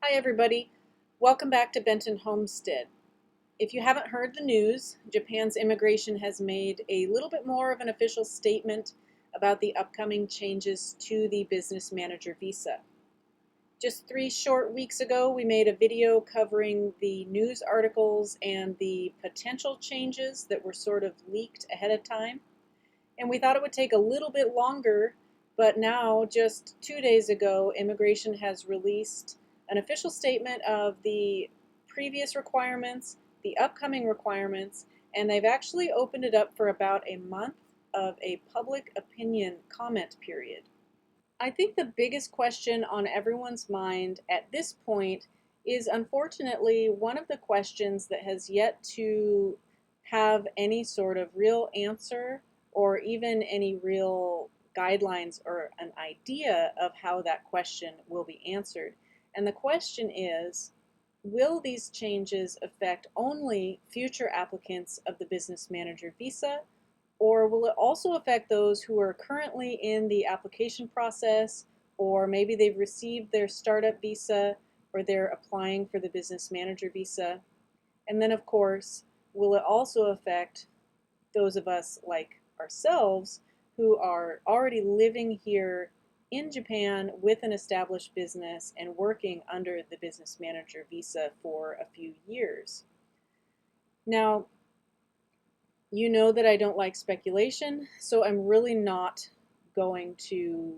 Hi everybody, welcome back to Benton Homestead. If you haven't heard the news, Japan's immigration has made a little bit more of an official statement about the upcoming changes to the business manager visa. Just 3 short weeks ago, we made a video covering the news articles and the potential changes that were sort of leaked ahead of time. And we thought it would take a little bit longer, but now, just 2 days ago, immigration has released an official statement of the previous requirements, the upcoming requirements, and they've actually opened it up for about a month of a public opinion comment period. I think the biggest question on everyone's mind at this point is unfortunately one of the questions that has yet to have any sort of real answer or even any real guidelines or an idea of how that question will be answered. And the question is, will these changes affect only future applicants of the business manager visa, or will it also affect those who are currently in the application process, or maybe they've received their startup visa, or they're applying for the business manager visa? And then, of course, will it also affect those of us like ourselves who are already living here in Japan with an established business and working under the business manager visa for a few years? Now, you know that I don't like speculation, so I'm really not going to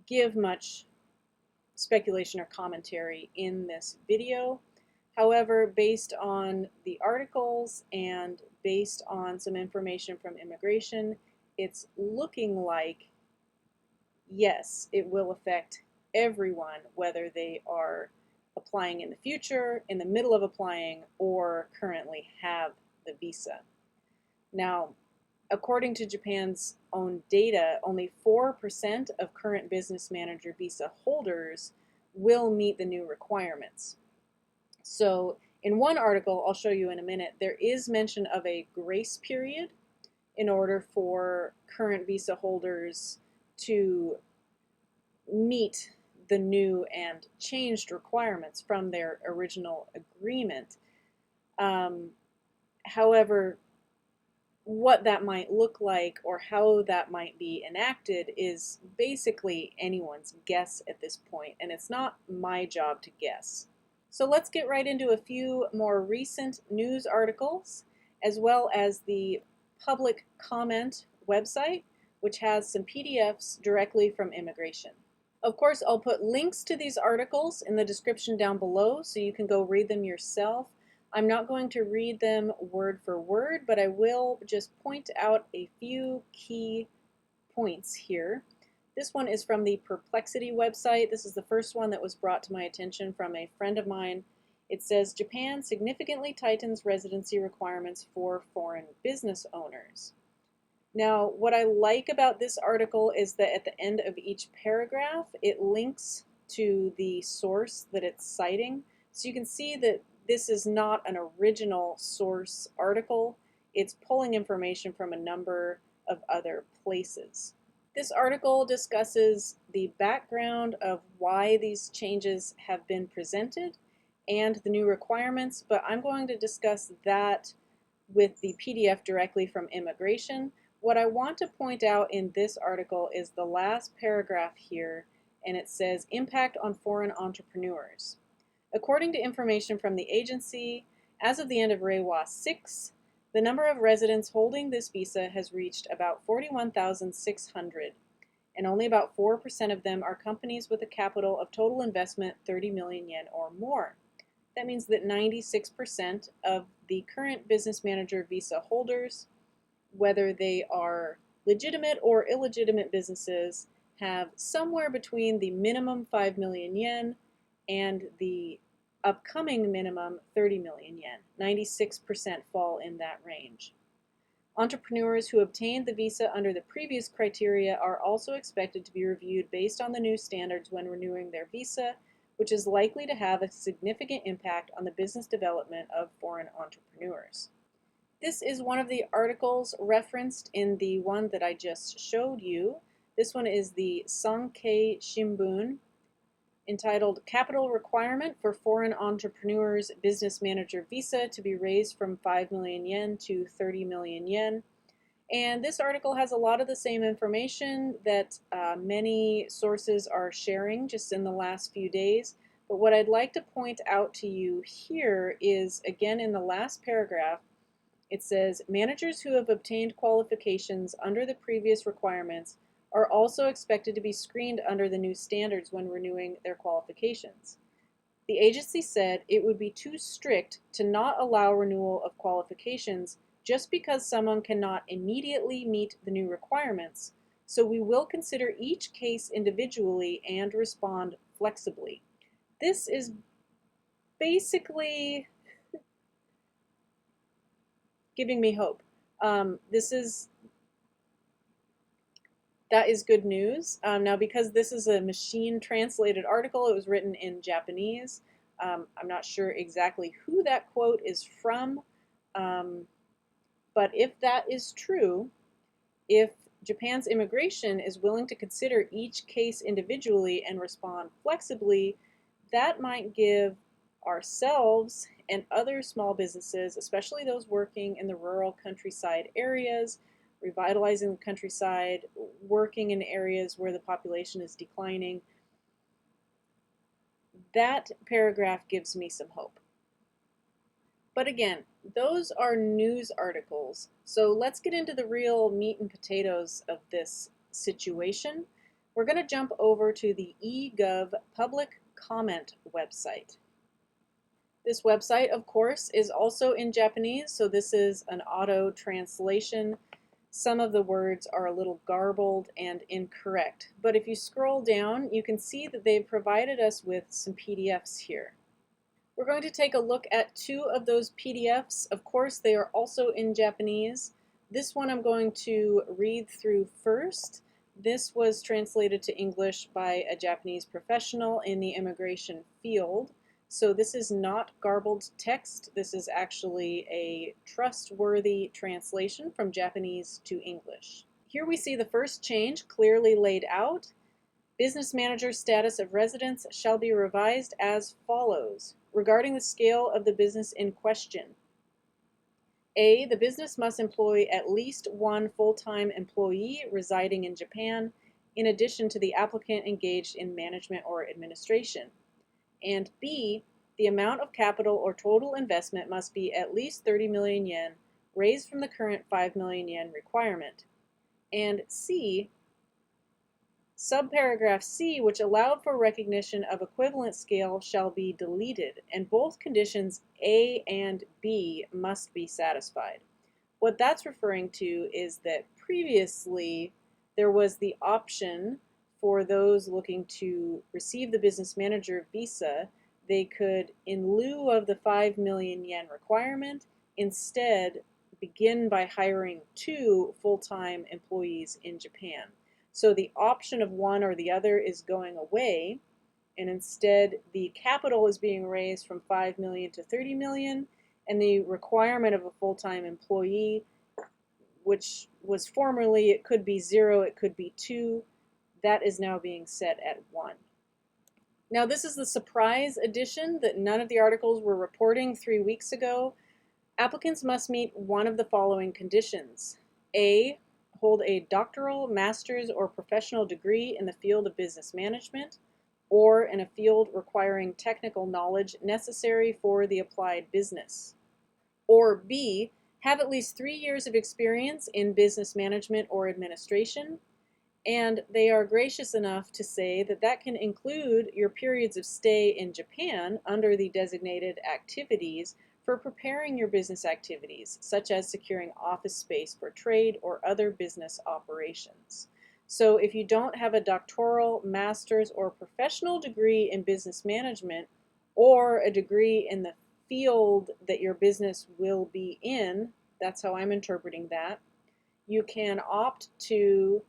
give much speculation or commentary in this video. However, based on the articles and based on some information from immigration, it's looking like, yes, it will affect everyone, whether they are applying in the future, in the middle of applying, or currently have the visa. Now, according to Japan's own data, only 4% of current business manager visa holders will meet the new requirements. So in one article, I'll show you in a minute, there is mention of a grace period in order for current visa holders to meet the new and changed requirements from their original agreement. However, what that might look like or how that might be enacted is basically anyone's guess at this point, and it's not my job to guess. So let's get right into a few more recent news articles, as well as the public comment website, which has some PDFs directly from immigration. Of course, I'll put links to these articles in the description down below so you can go read them yourself. I'm not going to read them word for word, but I will just point out a few key points here. This one is from the Perplexity website. This is the first one that was brought to my attention from a friend of mine. It says, Japan significantly tightens residency requirements for foreign business owners. Now, what I like about this article is that at the end of each paragraph, it links to the source that it's citing. So you can see that this is not an original source article. It's pulling information from a number of other places. This article discusses the background of why these changes have been presented and the new requirements, but I'm going to discuss that with the PDF directly from immigration. What I want to point out in this article is the last paragraph here, and it says, impact on foreign entrepreneurs. According to information from the agency, as of the end of Reiwa 6, the number of residents holding this visa has reached about 41,600, and only about 4% of them are companies with a capital of total investment 30 million yen or more. That means that 96% of the current business manager visa holders, whether they are legitimate or illegitimate businesses, have somewhere between the minimum 5 million yen and the upcoming minimum 30 million yen. 96% fall in that range. Entrepreneurs who obtained the visa under the previous criteria are also expected to be reviewed based on the new standards when renewing their visa, which is likely to have a significant impact on the business development of foreign entrepreneurs. This is one of the articles referenced in the one that I just showed you. This one is the Sankei Shimbun entitled Capital Requirement for Foreign Entrepreneurs Business Manager Visa to be raised from 5 million yen to 30 million yen. And this article has a lot of the same information that many sources are sharing just in the last few days. But what I'd like to point out to you here is, again, in the last paragraph, it says, managers who have obtained qualifications under the previous requirements are also expected to be screened under the new standards when renewing their qualifications. The agency said it would be too strict to not allow renewal of qualifications just because someone cannot immediately meet the new requirements, so we will consider each case individually and respond flexibly. This is basically giving me hope. That is good news. Now, because this is a machine-translated article, it was written in Japanese. I'm not sure exactly who that quote is from, but if that is true, if Japan's immigration is willing to consider each case individually and respond flexibly, that might give ourselves and other small businesses, especially those working in the rural countryside areas, revitalizing the countryside, working in areas where the population is declining. That paragraph gives me some hope. But again, those are news articles. So let's get into the real meat and potatoes of this situation. We're going to jump over to the eGov public comment website. This website, of course, is also in Japanese, so this is an auto translation. Some of the words are a little garbled and incorrect, but if you scroll down, you can see that they've provided us with some PDFs here. We're going to take a look at two of those PDFs. Of course, they are also in Japanese. This one I'm going to read through first. This was translated to English by a Japanese professional in the immigration field. So this is not garbled text. This is actually a trustworthy translation from Japanese to English. Here we see the first change clearly laid out. Business manager status of residence shall be revised as follows. Regarding the scale of the business in question. A, the business must employ at least one full-time employee residing in Japan, in addition to the applicant engaged in management or administration. And B, the amount of capital or total investment must be at least 30 million yen, raised from the current 5 million yen requirement. And C, subparagraph C, which allowed for recognition of equivalent scale, shall be deleted, and both conditions A and B must be satisfied. What that's referring to is that previously there was the option for those looking to receive the business manager visa. They could, in lieu of the 5 million yen requirement, instead begin by hiring 2 full-time employees in Japan. So the option of one or the other is going away, and instead the capital is being raised from 5 million to 30 million, and the requirement of a full-time employee, which was formerly, it could be 0, it could be 2, that is now being set at 1. Now this is the surprise addition that none of the articles were reporting 3 weeks ago. Applicants must meet one of the following conditions. A, hold a doctoral, master's, or professional degree in the field of business management, or in a field requiring technical knowledge necessary for the applied business. Or B, have at least 3 years of experience in business management or administration, and they are gracious enough to say that that can include your periods of stay in Japan under the designated activities for preparing your business activities, such as securing office space for trade or other business operations. So if you don't have a doctoral, master's, or professional degree in business management, or a degree in the field that your business will be in, that's how I'm interpreting that, you can opt to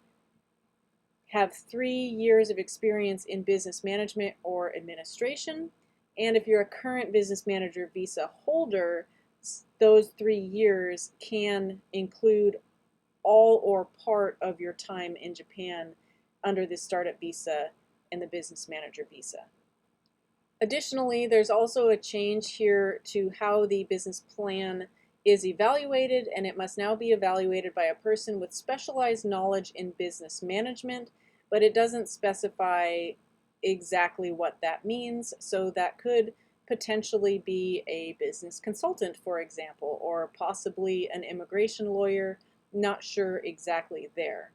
have 3 years of experience in business management or administration. And if you're a current business manager visa holder, those 3 years can include all or part of your time in Japan under the startup visa and the business manager visa. Additionally, there's also a change here to how the business plan is evaluated, and it must now be evaluated by a person with specialized knowledge in business management, but it doesn't specify exactly what that means, so that could potentially be a business consultant, for example, or possibly an immigration lawyer, not sure exactly there.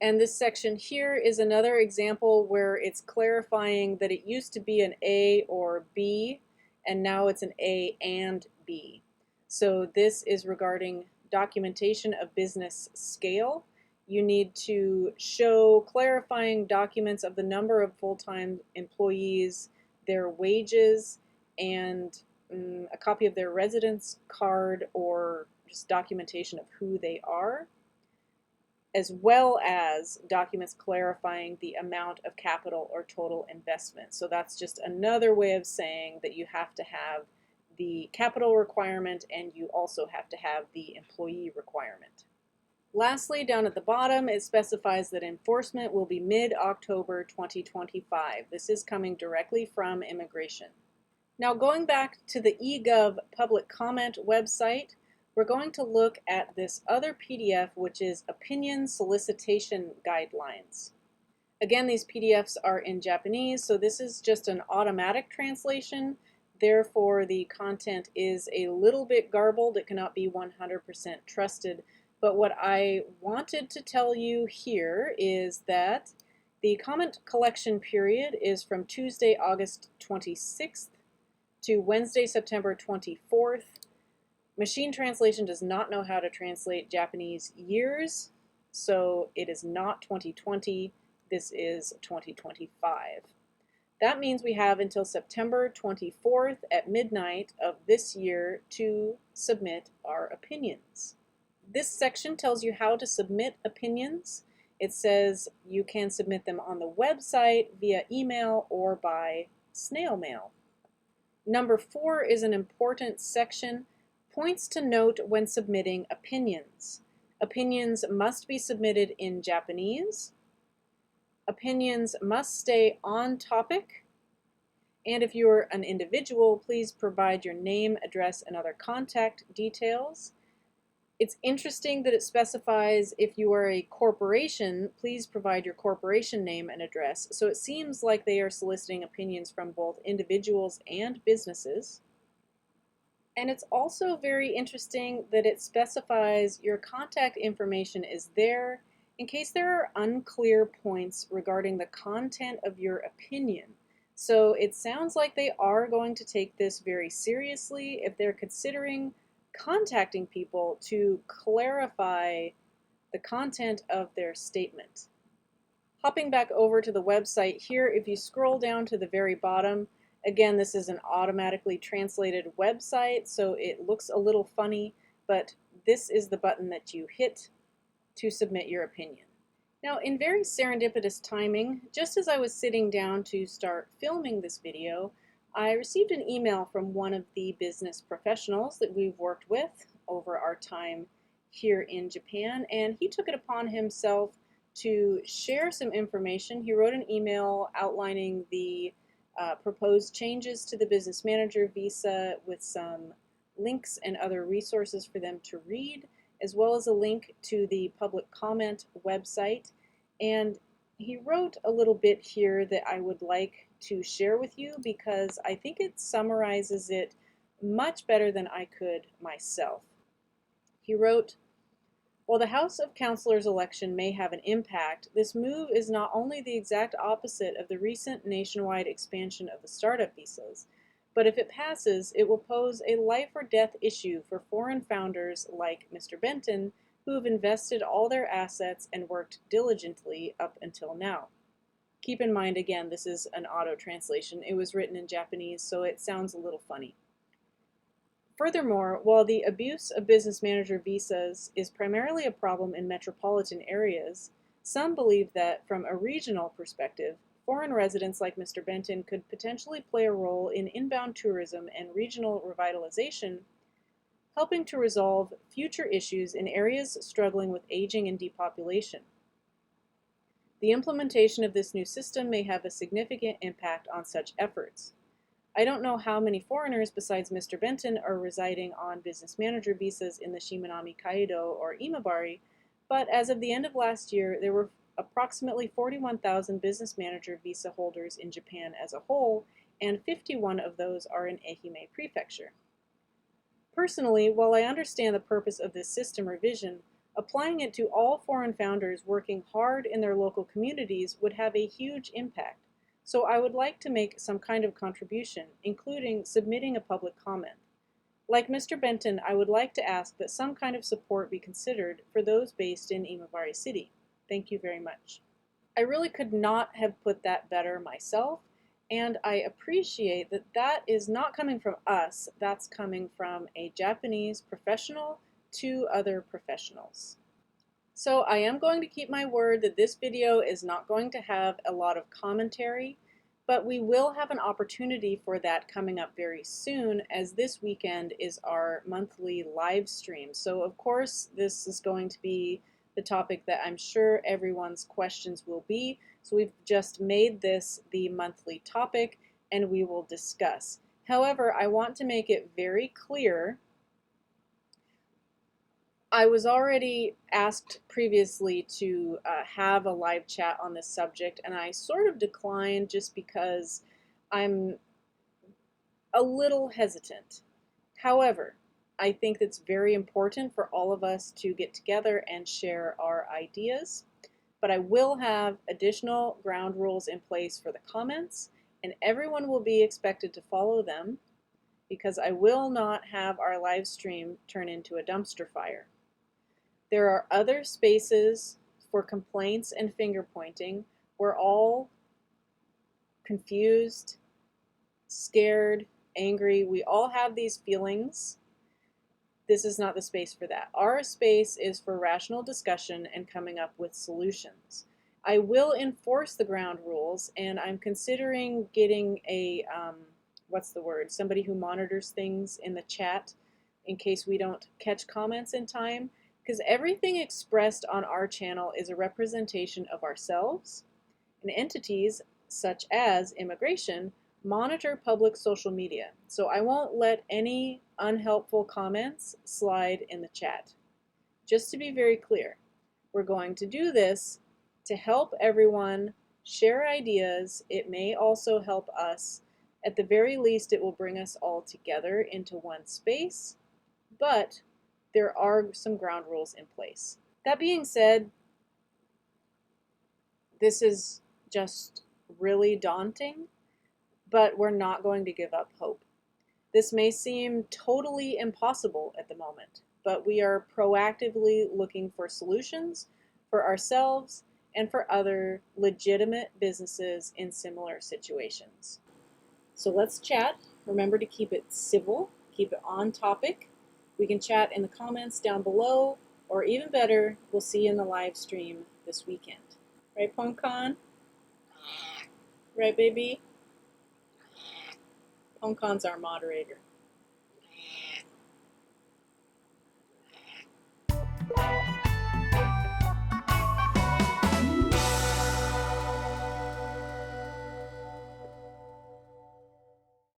And this section here is another example where it's clarifying that it used to be an A or B, and now it's an A and B. So this is regarding documentation of business scale. You need to show clarifying documents of the number of full-time employees, their wages, and a copy of their residence card or just documentation of who they are, as well as documents clarifying the amount of capital or total investment. So that's just another way of saying that you have to have the capital requirement and you also have to have the employee requirement. Lastly, down at the bottom, it specifies that enforcement will be mid-October 2025. This is coming directly from immigration. Now, going back to the eGov public comment website, we're going to look at this other PDF, which is Opinion Solicitation Guidelines. Again, these PDFs are in Japanese, so this is just an automatic translation. Therefore, the content is a little bit garbled. It cannot be 100% trusted. But what I wanted to tell you here is that the comment collection period is from Tuesday, August 26th to Wednesday, September 24th. Machine translation does not know how to translate Japanese years, so it is not 2020, this is 2025. That means we have until September 24th at midnight of this year to submit our opinions. This section tells you how to submit opinions. It says you can submit them on the website, via email, or by snail mail. Number 4 is an important section. Points to note when submitting opinions. Opinions must be submitted in Japanese. Opinions must stay on topic. And if you're an individual, please provide your name, address, and other contact details. It's interesting that it specifies if you are a corporation, please provide your corporation name and address. So it seems like they are soliciting opinions from both individuals and businesses. And it's also very interesting that it specifies your contact information is there in case there are unclear points regarding the content of your opinion. So it sounds like they are going to take this very seriously if they're considering contacting people to clarify the content of their statement. Hopping back over to the website here, if you scroll down to the very bottom, again, this is an automatically translated website, so it looks a little funny, but this is the button that you hit to submit your opinion. Now, in very serendipitous timing, just as I was sitting down to start filming this video, I received an email from one of the business professionals that we've worked with over our time here in Japan, and he took it upon himself to share some information. He wrote an email outlining the proposed changes to the business manager visa with some links and other resources for them to read, as well as a link to the public comment website. And he wrote a little bit here that I would like to share with you because I think it summarizes it much better than I could myself. He wrote, "While the House of Councilors election may have an impact, this move is not only the exact opposite of the recent nationwide expansion of the startup visas, but if it passes, it will pose a life or death issue for foreign founders like Mr. Benton, who have invested all their assets and worked diligently up until now." Keep in mind, again, this is an auto translation. It was written in Japanese, so it sounds a little funny. Furthermore, while the abuse of business manager visas is primarily a problem in metropolitan areas, some believe that, from a regional perspective, foreign residents like Mr. Benton could potentially play a role in inbound tourism and regional revitalization, helping to resolve future issues in areas struggling with aging and depopulation. The implementation of this new system may have a significant impact on such efforts. I don't know how many foreigners besides Mr. Benton are residing on business manager visas in the Shimanami Kaido or Imabari, but as of the end of last year, there were approximately 41,000 business manager visa holders in Japan as a whole, and 51 of those are in Ehime Prefecture. Personally, while I understand the purpose of this system revision, applying it to all foreign founders working hard in their local communities would have a huge impact. So I would like to make some kind of contribution, including submitting a public comment. Like Mr. Benton, I would like to ask that some kind of support be considered for those based in Imabari City. Thank you very much. I really could not have put that better myself, and I appreciate that that is not coming from us, that's coming from a Japanese professional to other professionals. So I am going to keep my word that this video is not going to have a lot of commentary, but we will have an opportunity for that coming up very soon, as this weekend is our monthly live stream. So of course this is going to be the topic that I'm sure everyone's questions will be. So we've just made this the monthly topic and we will discuss. However, I want to make it very clear, I was already asked previously to have a live chat on this subject, and I sort of declined just because I'm a little hesitant. However, I think it's very important for all of us to get together and share our ideas, but I will have additional ground rules in place for the comments, and everyone will be expected to follow them because I will not have our live stream turn into a dumpster fire. There are other spaces for complaints and finger pointing. We're all confused, scared, angry. We all have these feelings. This is not the space for that. Our space is for rational discussion and coming up with solutions. I will enforce the ground rules, and I'm considering getting a, somebody who monitors things in the chat in case we don't catch comments in time. Because everything expressed on our channel is a representation of ourselves, and entities such as immigration monitor public social media. So I won't let any unhelpful comments slide in the chat. Just to be very clear, we're going to do this to help everyone share ideas. It may also help us. At the very least, it will bring us all together into one space, but there are some ground rules in place. That being said, this is just really daunting, but we're not going to give up hope. This may seem totally impossible at the moment, but we are proactively looking for solutions for ourselves and for other legitimate businesses in similar situations. So let's chat. Remember to keep it civil, keep it on topic. We can chat in the comments down below, or even better, we'll see you in the live stream this weekend. Right, Ponkan? Right, baby? Ponkan's our moderator.